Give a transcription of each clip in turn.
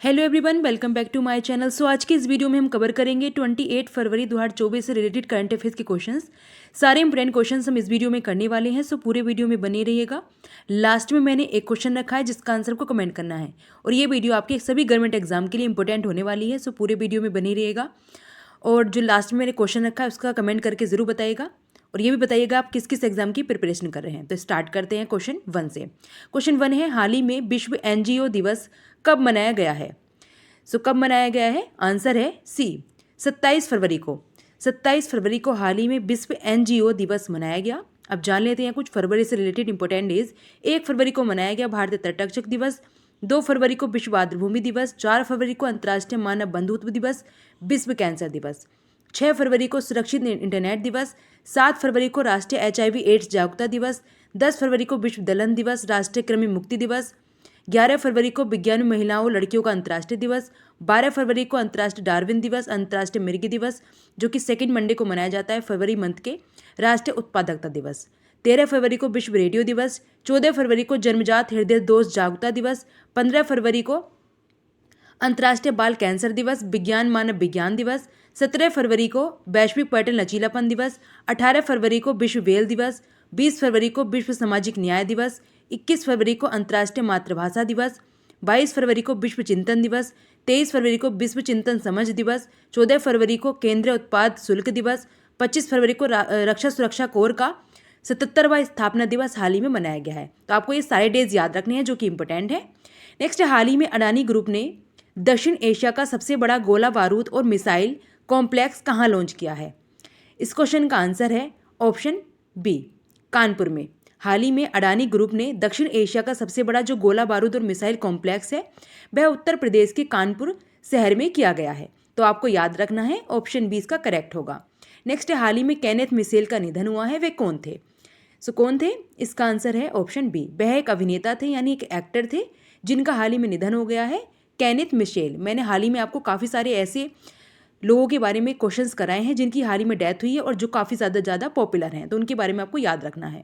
Hello everyone, welcome back to my channel. आज की इस वीडियो में हम कवर करेंगे 28 फरवरी 2024 से रिलेटेड करंट अफेयर्स के क्वेश्चंस। सारे इंपॉर्टेंट क्वेश्चंस हम इस वीडियो में करने वाले हैं, सो पूरे वीडियो में बने रहिएगा। लास्ट में मैंने एक क्वेश्चन रखा है जिसका आंसर को कमेंट करना है, और ये वीडियो आपके सभी गवर्नमेंट एग्जाम के लिए इंपॉर्टेंट होने वाली है, सो पूरे वीडियो में बने रहिएगा। और जो लास्ट में मैंने क्वेश्चन रखा है उसका कमेंट करके ज़रूर बताइएगा, और ये भी बताइएगा आप किस किस एग्जाम की प्रिपरेशन कर रहे हैं। तो स्टार्ट करते हैं क्वेश्चन 1 से। क्वेश्चन 1 है, हाल ही में विश्व एनजीओ दिवस कब मनाया गया है? कब मनाया गया है? आंसर है सी, 27 फरवरी को। 27 फरवरी को हाल ही में विश्व एनजीओ दिवस मनाया गया। अब जान लेते हैं कुछ फरवरी से रिलेटेड इंपॉर्टेंट डेज। 1 फरवरी को मनाया गया भारतीय तटरक्षक दिवस। 2 फरवरी को विश्व आर्द्रभूमि दिवस। 4 फरवरी को अंतर्राष्ट्रीय मानव बंधुत्व दिवस, विश्व कैंसर दिवस। 6 फरवरी को सुरक्षित इंटरनेट दिवस। 7 फरवरी को राष्ट्रीय HIV एड्स जागरूकता दिवस। 10 फरवरी को विश्व दलहन दिवस, राष्ट्रीय कृमि मुक्ति दिवस। 11 फरवरी को विज्ञान महिलाओं और लड़कियों का अंतर्राष्ट्रीय दिवस। 12 फरवरी को अंतर्राष्ट्रीय डार्विन दिवस, अंतर्राष्ट्रीय मृग दिवस जो कि सेकेंड मंडे को मनाया जाता है फरवरी मंथ के, राष्ट्रीय उत्पादकता दिवस। 13 फरवरी को विश्व रेडियो दिवस। 14 फरवरी को जन्मजात हृदय दोष जागरूकता दिवस। 15 फरवरी को अंतर्राष्ट्रीय बाल कैंसर दिवस, विज्ञान मानव विज्ञान दिवस। 17 फरवरी को वैश्विक पर्यटन लचीलापन दिवस। 18 फरवरी को विश्व वेल दिवस। 20 फरवरी को विश्व सामाजिक न्याय दिवस। 21 फरवरी को अंतर्राष्ट्रीय मातृभाषा दिवस। 22 फरवरी को विश्व चिंतन दिवस। 23 फरवरी को विश्व चिंतन समझ दिवस। 14 फरवरी को केंद्रीय उत्पाद शुल्क दिवस। 25 फरवरी को रक्षा सुरक्षा कोर का 77वां स्थापना दिवस हाल ही में मनाया गया है। तो आपको ये सारे डेज याद रखने हैं जो कि इंपॉर्टेंट है। नेक्स्ट, हाल ही में अडानी ग्रुप ने दक्षिण एशिया का सबसे बड़ा गोला बारूद और मिसाइल कॉम्प्लेक्स कहाँ लॉन्च किया है? इस क्वेश्चन का आंसर है ऑप्शन बी, कानपुर में। हाल ही में अडानी ग्रुप ने दक्षिण एशिया का सबसे बड़ा जो गोला बारूद और मिसाइल कॉम्प्लेक्स है वह उत्तर प्रदेश के कानपुर शहर में किया गया है। तो आपको याद रखना है, ऑप्शन बी इसका करेक्ट होगा। नेक्स्ट, हाल ही में केनेथ मिशेल का निधन हुआ है, वे कौन थे? कौन थे? इसका आंसर है ऑप्शन बी, वह एक अभिनेता थे यानी एक एक्टर थे जिनका हाल ही में निधन हो गया है, केनेथ मिशेल। मैंने हाल ही में आपको काफ़ी सारे ऐसे लोगों के बारे में क्वेश्चंस कराए हैं जिनकी हाल ही में डेथ हुई है और जो काफ़ी ज़्यादा पॉपुलर हैं, तो उनके बारे में आपको याद रखना है।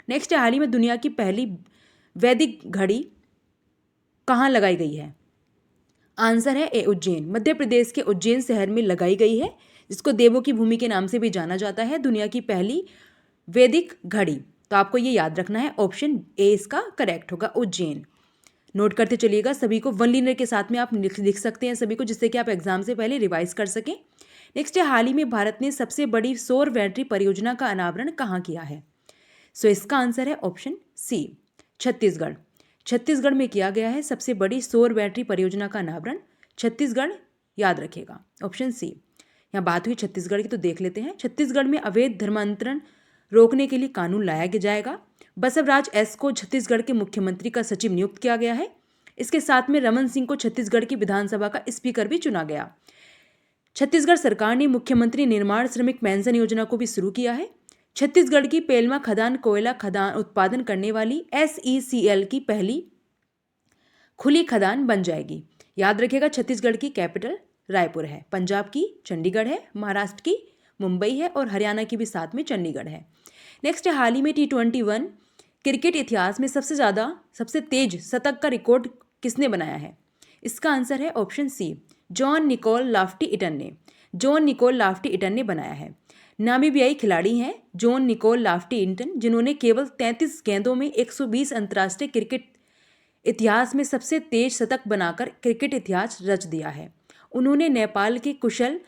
नेक्स्ट, हाल ही में दुनिया की पहली वैदिक घड़ी कहाँ लगाई गई है? आंसर है ए, उज्जैन। मध्य प्रदेश के उज्जैन शहर में लगाई गई है, जिसको देवों की भूमि के नाम से भी जाना जाता है, दुनिया की पहली वैदिक घड़ी। तो आपको ये याद रखना है, ऑप्शन ए इसका करेक्ट होगा, उज्जैन। नोट करते चलिएगा, सभी को वन लाइनर के साथ में आप लिख सकते हैं सभी को, जिससे कि आप एग्जाम से पहले रिवाइज कर सकें। नेक्स्ट है, हाल ही में भारत ने सबसे बड़ी सौर बैटरी परियोजना का अनावरण कहाँ किया है? इसका आंसर है ऑप्शन सी, छत्तीसगढ़। छत्तीसगढ़ में किया गया है सबसे बड़ी सौर बैटरी परियोजना का अनावरण, छत्तीसगढ़, याद रखिएगा, ऑप्शन सी। यहाँ बात हुई छत्तीसगढ़ की, तो देख लेते हैं। छत्तीसगढ़ में अवैध धर्मांतरण रोकने के लिए कानून लाया जाएगा। बसवराज एस को छत्तीसगढ़ के मुख्यमंत्री का सचिव नियुक्त किया गया है। इसके साथ में रमन सिंह को छत्तीसगढ़ की विधानसभा का स्पीकर भी चुना गया। छत्तीसगढ़ सरकार ने मुख्यमंत्री निर्माण श्रमिक पेंशन योजना को भी शुरू किया है। छत्तीसगढ़ की पेलमा खदान कोयला खदान उत्पादन करने वाली SECL की पहली खुली खदान बन जाएगी। याद रखिएगा, छत्तीसगढ़ की कैपिटल रायपुर है, पंजाब की चंडीगढ़ है, महाराष्ट्र की मुंबई है और हरियाणा की भी साथ में चंडीगढ़ है। नेक्स्ट, हाल ही में T21 क्रिकेट इतिहास में सबसे तेज शतक का रिकॉर्ड किसने बनाया है? इसका आंसर है ऑप्शन सी, जॉन निकोल लाफ्टी इटन ने। जॉन निकोल लाफ्टी इटन ने बनाया है। नामीबियाई खिलाड़ी हैं जॉन निकोल लाफ्टी इटन, जिन्होंने केवल 33 गेंदों में 120 अंतर्राष्ट्रीय क्रिकेट इतिहास में सबसे तेज शतक बनाकर क्रिकेट इतिहास रच दिया है। उन्होंने नेपाल के कुशल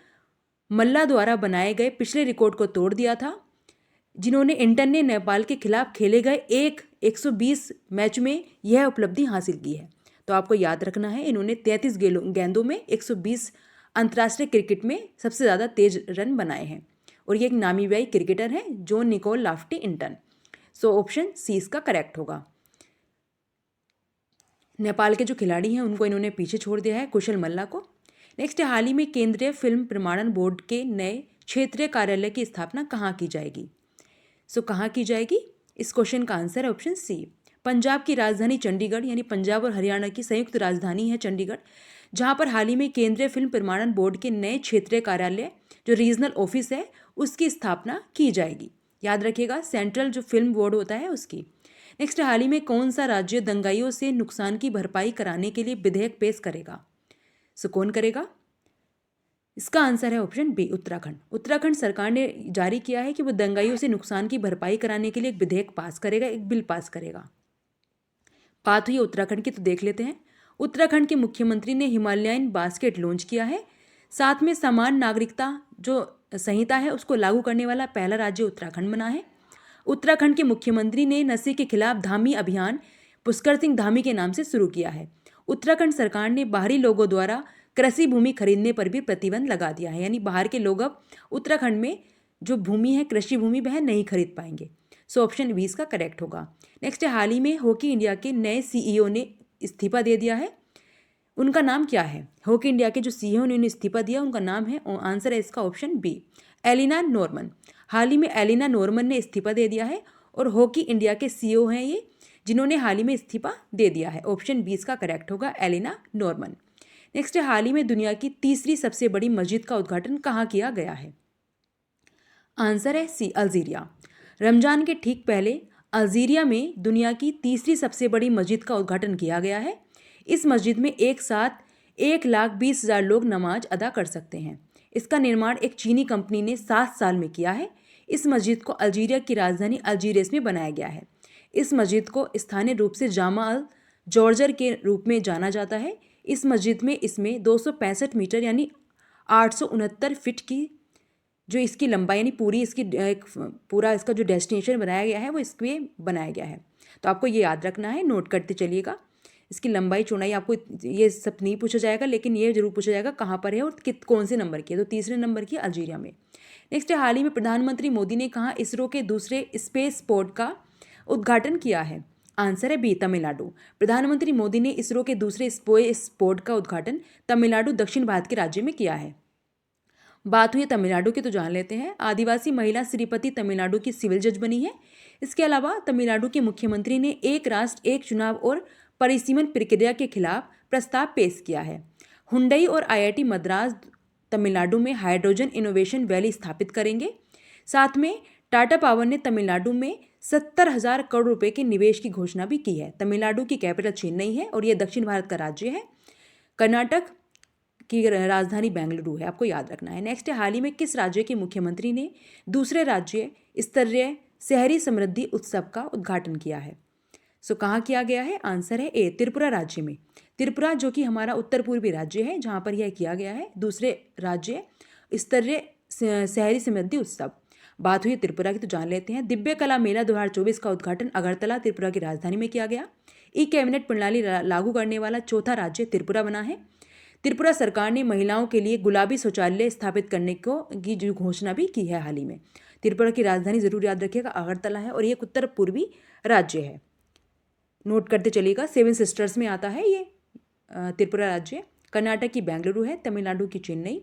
मल्ला द्वारा बनाए गए पिछले रिकॉर्ड को तोड़ दिया था, जिन्होंने इंटन ने नेपाल के खिलाफ खेले गए 120 मैच में यह उपलब्धि हासिल की है। तो आपको याद रखना है, इन्होंने 33 गेंदों में 120 अंतर्राष्ट्रीय क्रिकेट में सबसे ज़्यादा तेज रन बनाए हैं, और ये एक नामीबियाई क्रिकेटर हैं, जॉन निकोल लाफ्टी इंटन। ऑप्शन सी इसका करेक्ट होगा। नेपाल के जो खिलाड़ी हैं उनको इन्होंने पीछे छोड़ दिया है, कुशल मल्ला को। नेक्स्ट, हाल ही में केंद्रीय फिल्म प्रमाणन बोर्ड के नए क्षेत्रीय कार्यालय की स्थापना कहाँ की जाएगी? कहाँ की जाएगी? इस क्वेश्चन का आंसर है ऑप्शन सी, पंजाब की राजधानी चंडीगढ़, यानी पंजाब और हरियाणा की संयुक्त राजधानी है चंडीगढ़, जहाँ पर हाल ही में केंद्रीय फिल्म प्रमाणन बोर्ड के नए क्षेत्रीय कार्यालय जो रीजनल ऑफिस है उसकी स्थापना की जाएगी। याद रखिएगा, सेंट्रल जो फिल्म बोर्ड होता है उसकी। नेक्स्ट, हाल ही में कौन सा राज्य दंगाइयों से नुकसान की भरपाई कराने के लिए विधेयक पेश करेगा? सो कौन करेगा? इसका आंसर है ऑप्शन बी, उत्तराखंड। उत्तराखंड सरकार ने जारी किया है कि वो दंगाइयों से नुकसान की भरपाई कराने के लिए एक विधेयक पास करेगा, एक बिल पास करेगा। बात हुई उत्तराखंड की, तो देख लेते हैं। उत्तराखंड के मुख्यमंत्री ने हिमालयन बास्केट लॉन्च किया है। साथ में समान नागरिकता जो संहिता है उसको लागू करने वाला पहला राज्य उत्तराखंड बना है। उत्तराखंड के मुख्यमंत्री ने नशे के खिलाफ धामी अभियान पुष्कर सिंह धामी के नाम से शुरू किया है। उत्तराखंड सरकार ने बाहरी लोगों द्वारा कृषि भूमि खरीदने पर भी प्रतिबंध लगा दिया है, यानी बाहर के लोग अब उत्तराखंड में जो भूमि है, कृषि भूमि, वह नहीं खरीद पाएंगे। सो ऑप्शन बी इसका करेक्ट होगा। नेक्स्ट है, हाल ही में हॉकी इंडिया के नए सीईओ ने इस्तीफा दे दिया है। उनका नाम क्या है? हॉकी इंडिया के जो सीईओ ने इस्तीफा दिया, उनका नाम है, आंसर है इसका ऑप्शन बी, एलिना नॉर्मन। हाल ही में एलिना नॉर्मन ने इस्तीफा दे दिया है और हॉकी इंडिया के सीईओ हैं ये, जिन्होंने हाल ही में इस्तीफा दे दिया है। ऑप्शन बी इसका करेक्ट होगा, एलिना नॉर्मन। नेक्स्ट है, हाल ही में दुनिया की तीसरी सबसे बड़ी मस्जिद का उद्घाटन कहाँ किया गया है? आंसर है सी, अल्जीरिया। रमजान के ठीक पहले अल्जीरिया में दुनिया की तीसरी सबसे बड़ी मस्जिद का उद्घाटन किया गया है। इस मस्जिद में एक साथ 1,20,000 लोग नमाज अदा कर सकते हैं। इसका निर्माण एक चीनी कंपनी ने 7 साल में किया है। इस मस्जिद को अल्जीरिया की राजधानी अल्जीरियस में बनाया गया है। इस मस्जिद को स्थानीय रूप से जामा अल जॉर्जर के रूप में जाना जाता है। इस मस्जिद में इसमें 265 मीटर यानी 869 फीट की जो इसकी लंबाई, यानी पूरी इसकी पूरा इसका जो डेस्टिनेशन बनाया गया है वो इसके बनाया गया है। तो आपको ये याद रखना है, नोट करते चलिएगा। इसकी लंबाई चौड़ाई आपको ये सब नहीं पूछा जाएगा, लेकिन ये जरूर पूछा जाएगा कहाँ पर है और कौन से नंबर की है। तो तीसरे नंबर की अल्जीरिया में। नेक्स्ट है, हाल ही में प्रधानमंत्री मोदी ने कहाँ इसरो के दूसरे स्पेस पोर्ट का उद्घाटन किया है? आंसर है बी, तमिलनाडु। प्रधानमंत्री मोदी ने इसरो के दूसरे स्पेस पोर्ट का उद्घाटन तमिलनाडु, दक्षिण भारत के राज्य में किया है। बात हुई तमिलनाडु की, तो जान लेते हैं। आदिवासी महिला श्रीपति तमिलनाडु की सिविल जज बनी है। इसके अलावा तमिलनाडु के मुख्यमंत्री ने एक राष्ट्र एक चुनाव और परिसीमन प्रक्रिया के खिलाफ प्रस्ताव पेश किया है। हुंडई और आईआईटी मद्रास तमिलनाडु में हाइड्रोजन इनोवेशन वैली स्थापित करेंगे। साथ में टाटा पावर ने तमिलनाडु में 70,000 करोड़ रुपए के निवेश की घोषणा भी की है। तमिलनाडु की कैपिटल चेन्नई है और यह दक्षिण भारत का राज्य है। कर्नाटक की राजधानी बेंगलुरु है, आपको याद रखना है। नेक्स्ट है, हाल ही में किस राज्य के मुख्यमंत्री ने दूसरे राज्य स्तरीय शहरी समृद्धि उत्सव का उद्घाटन किया है? सो कहाँ किया गया है? आंसर है ए, त्रिपुरा राज्य में। त्रिपुरा जो कि हमारा उत्तर पूर्वी राज्य है, जहाँ पर यह किया गया है दूसरे राज्य स्तरीय शहरी समृद्धि उत्सव। बात हुई त्रिपुरा की, तो जान लेते हैं। दिव्य कला मेला 2024 का उद्घाटन अगरतला, त्रिपुरा की राजधानी में किया गया। ई कैबिनेट प्रणाली लागू करने वाला चौथा राज्य त्रिपुरा बना है। त्रिपुरा सरकार ने महिलाओं के लिए गुलाबी शौचालय स्थापित करने की जो घोषणा भी की है हाल ही में। त्रिपुरा की राजधानी जरूर याद रखिएगा, अगरतला है और ये उत्तर पूर्वी राज्य है। नोट करते चलिएगा, 7 सिस्टर्स में आता है ये त्रिपुरा राज्य। कर्नाटक की बेंगलुरु है, तमिलनाडु की चेन्नई।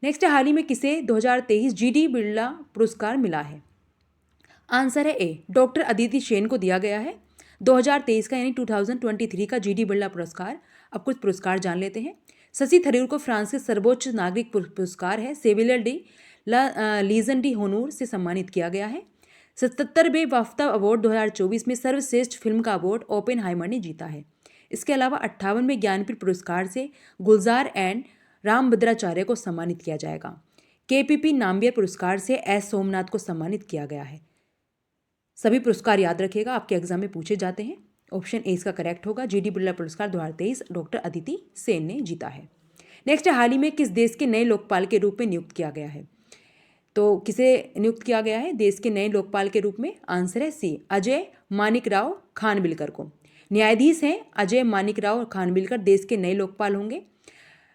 नेक्स्ट है, हाल ही में किसे 2023 जीडी बिरला पुरस्कार मिला है? आंसर है ए, डॉक्टर अदिति सेन को दिया गया है 2023 का, यानी 2023 का जीडी बिरला पुरस्कार। अब कुछ पुरस्कार जान लेते हैं। शशि थरूर को फ्रांस के सर्वोच्च नागरिक पुरस्कार है सेविलियर डी लीजन डी होनूर से सम्मानित किया गया है। 77वें बाफ्ता अवार्ड 2024 में सर्वश्रेष्ठ फिल्म का अवार्ड ओपेनहाइमर ने जीता है। इसके अलावा 58वें ज्ञानपीठ पुरस्कार से गुलजार एंड रामभद्राचार्य को सम्मानित किया जाएगा। केपीपी नाम्बियर पुरस्कार से एस सोमनाथ को सम्मानित किया गया है। सभी पुरस्कार याद रखिएगा, आपके एग्जाम में पूछे जाते हैं। ऑप्शन ए इसका करेक्ट होगा, जीडी बिरला पुरस्कार 2023 डॉक्टर अदिति सेन ने जीता है। नेक्स्ट, हाल ही में किस देश के नए लोकपाल के रूप में नियुक्त किया गया है? तो किसे नियुक्त किया गया है देश के नए लोकपाल के रूप में? आंसर है सी, अजय मानिकराव खानविलकर को। न्यायाधीश हैं अजय मानिकराव खानविलकर, देश के नए लोकपाल होंगे।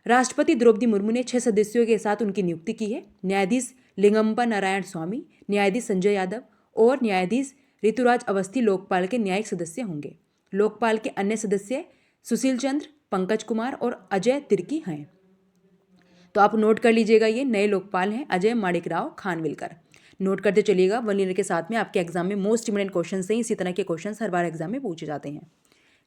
राष्ट्रपति द्रौपदी मुर्मू ने 6 सदस्यों के साथ उनकी नियुक्ति की है। न्यायाधीश लिंगम्बा नारायण स्वामी, न्यायाधीश संजय यादव और न्यायाधीश ऋतुराज अवस्थी लोकपाल के न्यायिक सदस्य होंगे। लोकपाल के अन्य सदस्य सुशील चंद्र, पंकज कुमार और अजय तिर्की हैं। तो आप नोट कर लीजिएगा, ये नए लोकपाल हैं अजय माणिकराव खानविलकर। नोट करते चलिएगा, 1 ईयर के साथ में आपके एग्जाम में मोस्ट इम्पोर्टेंट क्वेश्चन से इसी तरह के क्वेश्चन हर बार एग्जाम में पूछे जाते हैं।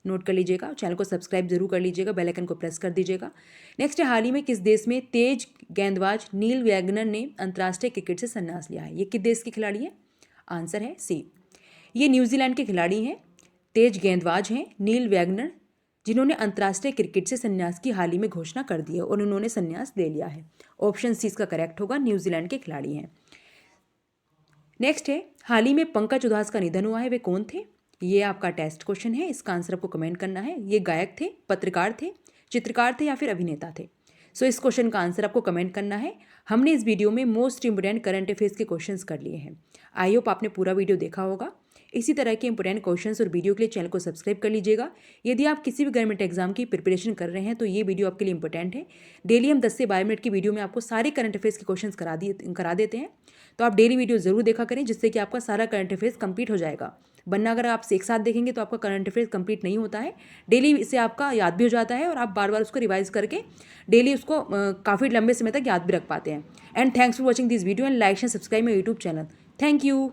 नोट कर लीजिएगा, चैनल को सब्सक्राइब जरूर कर लीजिएगा, बेल आइकन को प्रेस कर दीजिएगा। नेक्स्ट है, हाल ही में किस देश में तेज गेंदबाज नील वैगनर ने अंतर्राष्ट्रीय क्रिकेट से संन्यास लिया है? ये किस देश के खिलाड़ी हैं? आंसर है सी, ये न्यूजीलैंड के खिलाड़ी हैं, तेज गेंदबाज हैं नील वैगनर, जिन्होंने अंतर्राष्ट्रीय क्रिकेट से संन्यास की हाल ही में घोषणा कर दी है और उन्होंने संन्यास ले लिया है। ऑप्शन सी इसका करेक्ट होगा, न्यूजीलैंड के खिलाड़ी हैं। नेक्स्ट है, हाल ही में पंकज उधास का निधन हुआ है, वे कौन थे? ये आपका टेस्ट क्वेश्चन है, इसका आंसर आपको कमेंट करना है। ये गायक थे, पत्रकार थे, चित्रकार थे या फिर अभिनेता थे? सो इस क्वेश्चन का आंसर आपको कमेंट करना है। हमने इस वीडियो में मोस्ट इंपोर्टेंट करंट अफेयर्स के क्वेश्चंस कर लिए हैं। आई होप आपने पूरा वीडियो देखा होगा। इसी तरह के इंपोर्टेंट क्वेश्चंस और वीडियो के लिए चैनल को सब्सक्राइब कर लीजिएगा। यदि आप किसी भी गवर्नमेंट एग्जाम की प्रिपरेशन कर रहे हैं तो ये वीडियो आपके लिए इंपॉर्टेंट है। डेली हम 10 से 12 मिनट की वीडियो में आपको सारे करंट अफेयर्स के क्वेश्चंस करा देते हैं, तो आप डेली वीडियो जरूर देखा करें, जिससे कि आपका सारा करंट अफेयर्स कंप्लीट हो जाएगा। वरना अगर आप एक साथ देखेंगे तो आपका करंट अफेयर्स कंप्लीट नहीं होता है। डेली इससे आपका याद भी हो जाता है और आप बार बार उसको रिवाइज करके डेली उसको काफ़ी लंबे समय तक याद भी रख पाते हैं। And thanks for watching this video and like and subscribe my YouTube channel. Thank you.